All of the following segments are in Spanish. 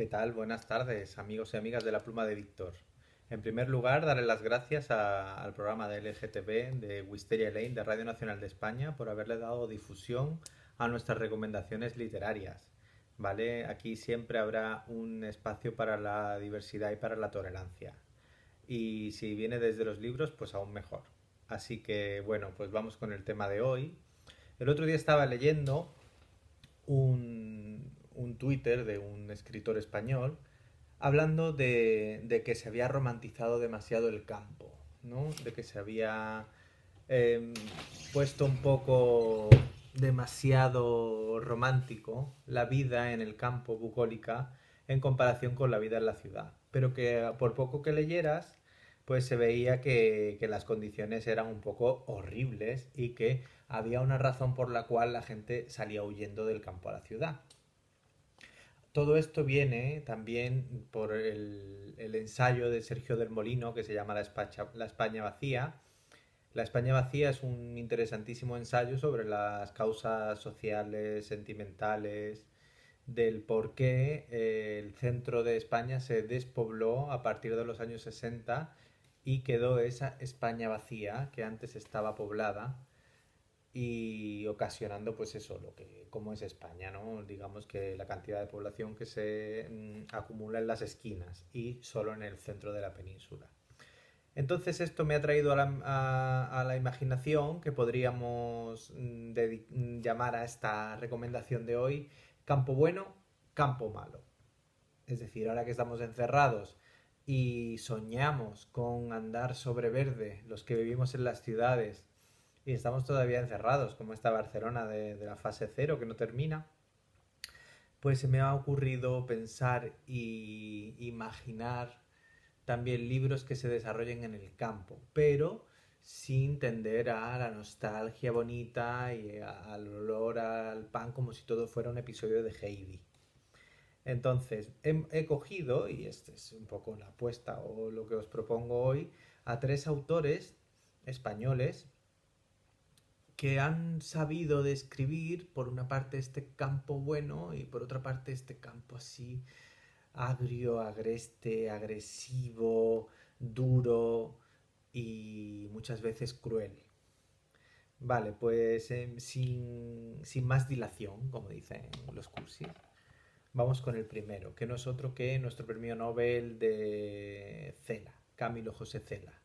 ¿Qué tal? Buenas tardes, amigos y amigas de la Pluma de Víctor. En primer lugar, darle las gracias al programa de LGTB de Wisteria Lane de Radio Nacional de España por haberle dado difusión a nuestras recomendaciones literarias. ¿Vale? Aquí siempre habrá un espacio para la diversidad y para la tolerancia. Y si viene desde los libros, pues aún mejor. Así que, bueno, pues vamos con el tema de hoy. El otro día estaba leyendo un Twitter de un escritor español hablando de que se había romantizado demasiado el campo, ¿no? De que se había eh, puesto un poco demasiado romántico la vida en el campo bucólica en comparación con la vida en la ciudad. Pero que por poco que leyeras, pues se veía que las condiciones eran un poco horribles y que había una razón por la cual la gente salía huyendo del campo a la ciudad. Todo esto viene también por el ensayo de Sergio del Molino que se llama La España vacía. La España vacía es un interesantísimo ensayo sobre las causas sociales, sentimentales, del por qué el centro de España se despobló a partir de los años 60 y quedó esa España vacía que antes estaba poblada y ocasionando pues eso, lo que como es España, ¿no? Digamos que la cantidad de población que se acumula en las esquinas y solo en el centro de la península. Entonces esto me ha traído a la imaginación que podríamos llamar a esta recomendación de hoy campo bueno, campo malo. Es decir, ahora que estamos encerrados y soñamos con andar sobre verde, los que vivimos en las ciudades, y estamos todavía encerrados, como esta Barcelona de la fase cero que no termina, pues se me ha ocurrido pensar y imaginar también libros que se desarrollen en el campo, pero sin tender a la nostalgia bonita y al olor al pan como si todo fuera un episodio de Heidi. Entonces, he cogido, y esta es un poco la apuesta o lo que os propongo hoy, a tres autores españoles que han sabido describir por una parte este campo bueno y por otra parte este campo así agrio, agreste, agresivo, duro y muchas veces cruel. Vale, pues sin más dilación, como dicen los cursis, vamos con el primero, que no es otro que nuestro premio Nobel de Cela, Camilo José Cela.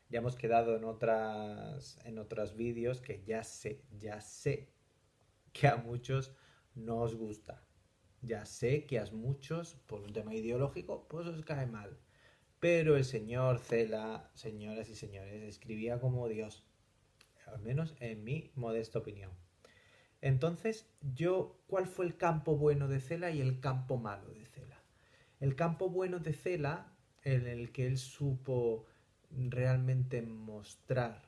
Ya hemos quedado en otros vídeos que ya sé que a muchos no os gusta. Ya sé que a muchos, por un tema ideológico, pues os cae mal. Pero el señor Cela, señoras y señores, escribía como Dios, al menos en mi modesta opinión. Entonces, ¿cuál fue el campo bueno de Cela y el campo malo de Cela? El campo bueno de Cela, en el que él supo realmente mostrar,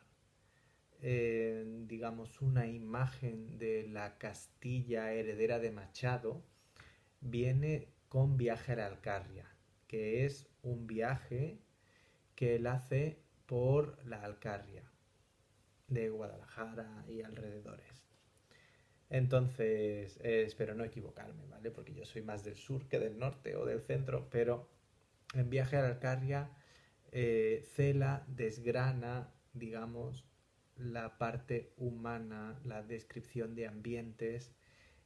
digamos, una imagen de la Castilla heredera de Machado, viene con Viaje a la Alcarria, que es un viaje que él hace por la Alcarria de Guadalajara y alrededores. Entonces, espero no equivocarme, ¿vale? Porque yo soy más del sur que del norte o del centro, pero en Viaje a la Alcarria, Cela desgrana, digamos, la parte humana, la descripción de ambientes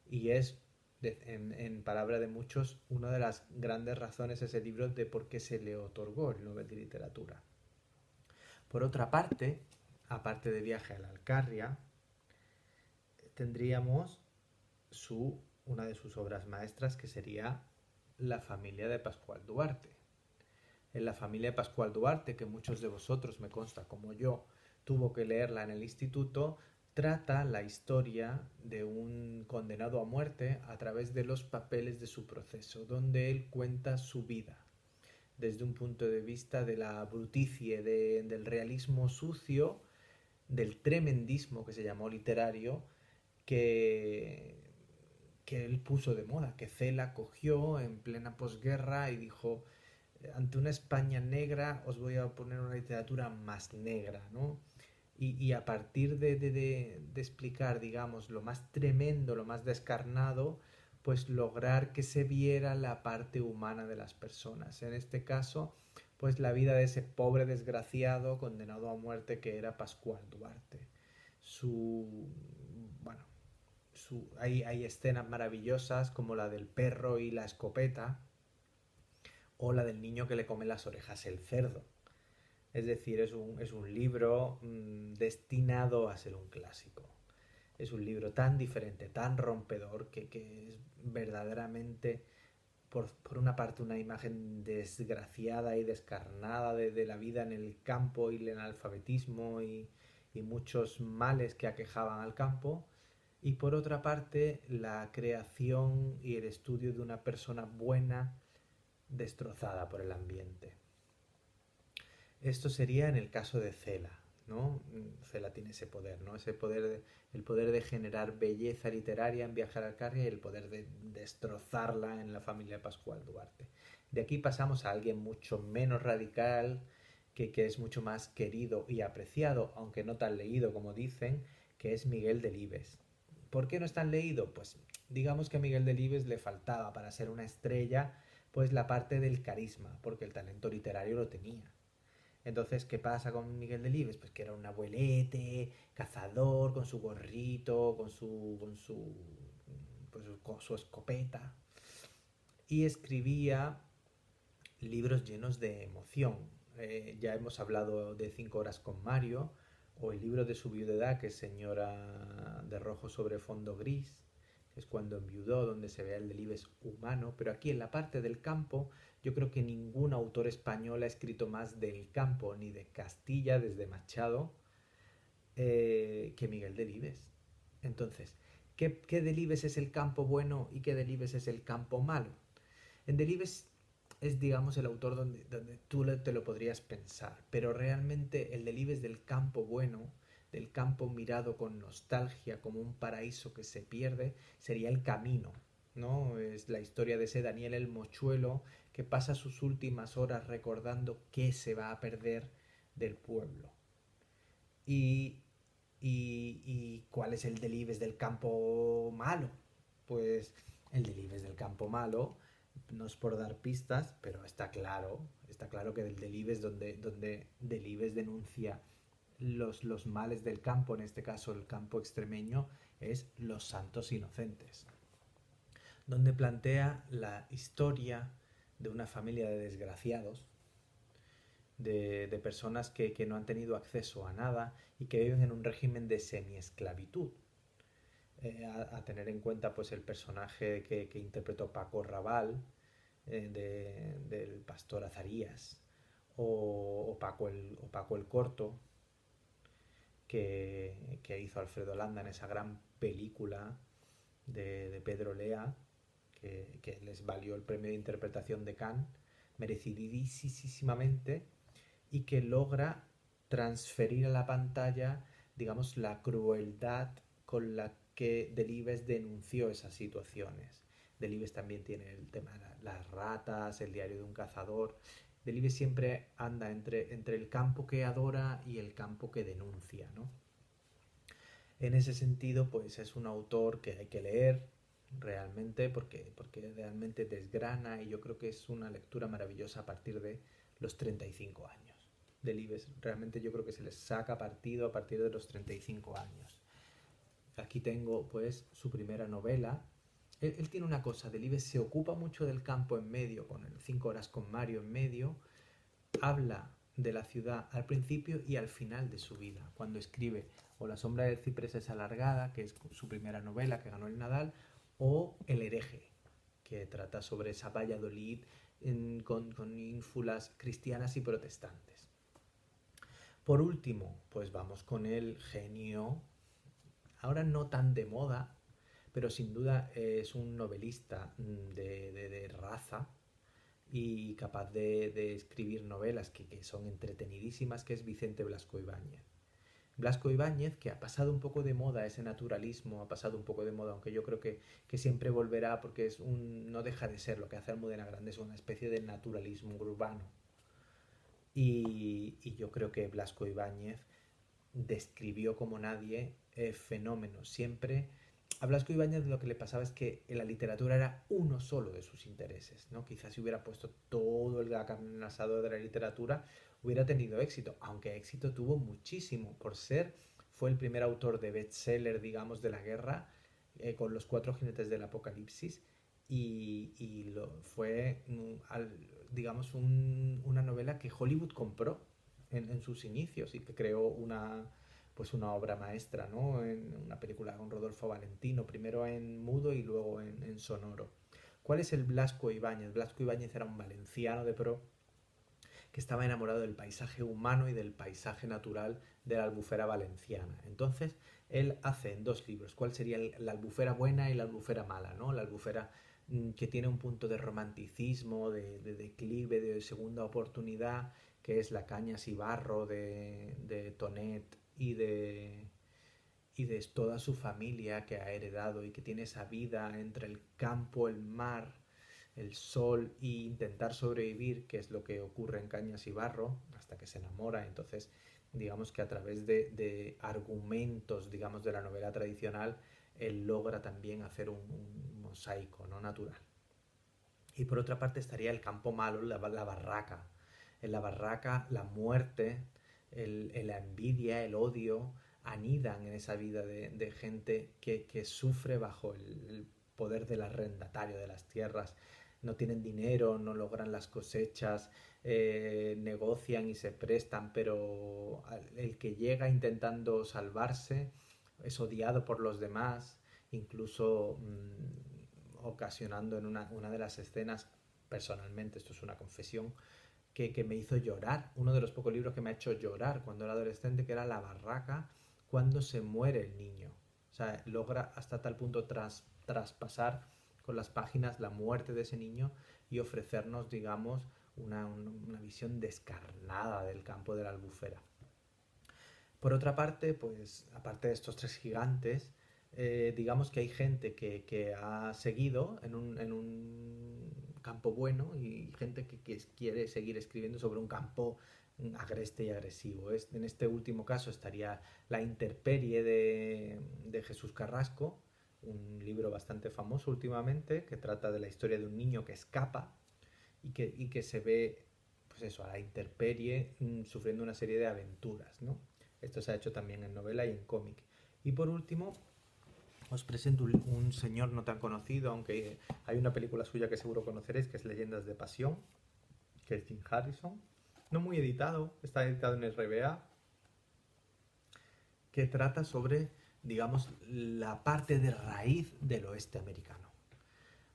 y es, en palabra de muchos, una de las grandes razones ese libro de por qué se le otorgó el Nobel de Literatura. Por otra parte, aparte de Viaje a la Alcarria, tendríamos una de sus obras maestras que sería La familia de Pascual Duarte. En La familia de Pascual Duarte, que muchos de vosotros, me consta, como yo, tuvo que leerla en el instituto, trata la historia de un condenado a muerte a través de los papeles de su proceso, donde él cuenta su vida desde un punto de vista de la bruticie, del realismo sucio, del tremendismo que se llamó literario, que, que él puso de moda, que Cela cogió en plena posguerra y dijo, ante una España negra os voy a poner una literatura más negra, ¿no? Y a partir de explicar, digamos, lo más tremendo, lo más descarnado, pues lograr que se viera la parte humana de las personas. En este caso, pues la vida de ese pobre desgraciado condenado a muerte que era Pascual Duarte. Su, bueno, hay escenas maravillosas como la del perro y la escopeta, o la del niño que le come las orejas el cerdo. Es decir, es un libro destinado a ser un clásico. Es un libro tan diferente, tan rompedor, que es verdaderamente, por una parte, una imagen desgraciada y descarnada de la vida en el campo y el analfabetismo y muchos males que aquejaban al campo. Y por otra parte, la creación y el estudio de una persona buena destrozada por el ambiente. Esto sería en el caso de Cela, ¿no? Cela tiene ese poder, ¿no? Ese poder el poder de generar belleza literaria en Viajar al Carria y el poder de destrozarla en la familia Pascual Duarte. De aquí pasamos a alguien mucho menos radical, que es mucho más querido y apreciado, aunque no tan leído como dicen, que es Miguel Delibes. ¿Por qué no es tan leído? Pues digamos que a Miguel Delibes le faltaba para ser una estrella, pues la parte del carisma, porque el talento literario lo tenía. Entonces, ¿qué pasa con Miguel Delibes? Pues que era un abuelete, cazador, con su gorrito, con su escopeta. Y escribía libros llenos de emoción. Ya hemos hablado de 5 horas con Mario, o el libro de su viudedad, que es Señora de rojo sobre fondo gris, que es cuando enviudó, donde se ve el Delibes humano. Pero aquí en la parte del campo, yo creo que ningún autor español ha escrito más del campo ni de Castilla desde Machado que Miguel Delibes. Entonces, ¿qué Delibes es el campo bueno y qué Delibes es el campo malo? En Delibes es, digamos, el autor donde tú te lo podrías pensar, pero realmente el Delibes del campo bueno, del campo mirado con nostalgia como un paraíso que se pierde, sería El Camino, ¿no? Es la historia de ese Daniel el Mochuelo que pasa sus últimas horas recordando qué se va a perder del pueblo. Y, y ¿cuál es el Delibes del campo malo? Pues el Delibes del campo malo, no es por dar pistas, pero está claro que del Delibes donde Delibes denuncia los males del campo, en este caso el campo extremeño, es Los Santos Inocentes, donde plantea la historia de una familia de desgraciados, de personas que no han tenido acceso a nada y que viven en un régimen de semiesclavitud. Tener en cuenta pues el personaje que interpretó Paco Raval, del pastor Azarías, o Paco el Corto, que hizo Alfredo Landa en esa gran película de Pedro Lea, que les valió el premio de interpretación de Cannes, merecidísimamente, y que logra transferir a la pantalla, digamos, la crueldad con la que Delibes denunció esas situaciones. Delibes también tiene el tema de las ratas, el diario de un cazador. Delibes siempre anda entre el campo que adora y el campo que denuncia, ¿no? En ese sentido, pues es un autor que hay que leer realmente porque realmente desgrana, y yo creo que es una lectura maravillosa a partir de los 35 años. Delibes realmente yo creo que se les saca partido a partir de los 35 años. Aquí tengo pues su primera novela. Él tiene una cosa, Delibes se ocupa mucho del campo en medio, con el 5 horas con Mario en medio, habla de la ciudad al principio y al final de su vida, cuando escribe o La sombra del ciprés es alargada, que es su primera novela que ganó el Nadal, o El hereje, que trata sobre esa Valladolid con ínfulas cristianas y protestantes. Por último, pues vamos con el genio, ahora no tan de moda, pero sin duda es un novelista de raza y capaz de escribir novelas que son entretenidísimas, que es Vicente Blasco Ibáñez. Blasco Ibáñez, que ha pasado un poco de moda ese naturalismo, ha pasado un poco de moda, aunque yo creo que siempre volverá porque no deja de ser lo que hace Almudena Grandes, una especie de naturalismo urbano. Y yo creo que Blasco Ibáñez describió como nadie fenómenos. Siempre a Blasco Ibáñez lo que le pasaba es que la literatura era uno solo de sus intereses, ¿no? Quizás si hubiera puesto todo el carne en el asador de la literatura, hubiera tenido éxito, aunque éxito tuvo muchísimo por ser, fue el primer autor de bestseller, digamos, de la guerra, con Los Cuatro Jinetes del Apocalipsis, fue, digamos, una novela que Hollywood compró en sus inicios y que creó pues una obra maestra, ¿no? En una película con Rodolfo Valentino, primero en mudo y luego en sonoro. ¿Cuál es el Blasco Ibáñez? Blasco Ibáñez era un valenciano de pro que estaba enamorado del paisaje humano y del paisaje natural de la albufera valenciana. Entonces, él hace en dos libros cuál sería la albufera buena y la albufera mala, ¿no? La albufera que tiene un punto de romanticismo, de declive, de segunda oportunidad, que es la Cañas y Barro de Tonet y de toda su familia que ha heredado y que tiene esa vida entre el campo, el mar, el sol e intentar sobrevivir, que es lo que ocurre en Cañas y Barro, hasta que se enamora. Entonces, digamos que a través de argumentos, digamos, de la novela tradicional, él logra también hacer un mosaico, ¿no? Natural. Y por otra parte estaría el campo malo, la barraca. En la barraca, la muerte, la envidia, el odio, anidan en esa vida de gente que sufre bajo el poder del arrendatario de las tierras. No tienen dinero, no logran las cosechas, negocian y se prestan, pero el que llega intentando salvarse es odiado por los demás, incluso ocasionando en una de las escenas, personalmente, esto es una confesión, que me hizo llorar, uno de los pocos libros que me ha hecho llorar cuando era adolescente, que era La barraca, cuando se muere el niño. O sea, logra hasta tal punto traspasar con las páginas la muerte de ese niño y ofrecernos, digamos, una visión descarnada del campo de la albufera. Por otra parte, pues aparte de estos tres gigantes, digamos que hay gente que ha seguido en un campo bueno y gente que quiere seguir escribiendo sobre un campo agreste y agresivo. En este último caso estaría La intemperie de Jesús Carrasco, un libro bastante famoso últimamente que trata de la historia de un niño que escapa y que se ve, pues eso, a la intemperie, sufriendo una serie de aventuras, ¿no? Esto se ha hecho también en novela y en cómic. Y por último, os presento un señor no tan conocido, aunque hay una película suya que seguro conoceréis, que es Leyendas de Pasión, que es Jim Harrison. No muy editado, está editado en RBA, que trata sobre, digamos, la parte de raíz del oeste americano.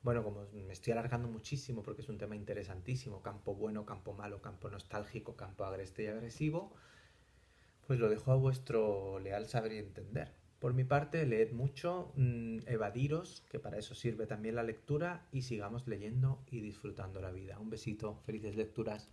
Bueno, como me estoy alargando muchísimo porque es un tema interesantísimo, campo bueno, campo malo, campo nostálgico, campo agreste y agresivo, pues lo dejo a vuestro leal saber y entender. Por mi parte, leed mucho, evadiros, que para eso sirve también la lectura, y sigamos leyendo y disfrutando la vida. Un besito, felices lecturas.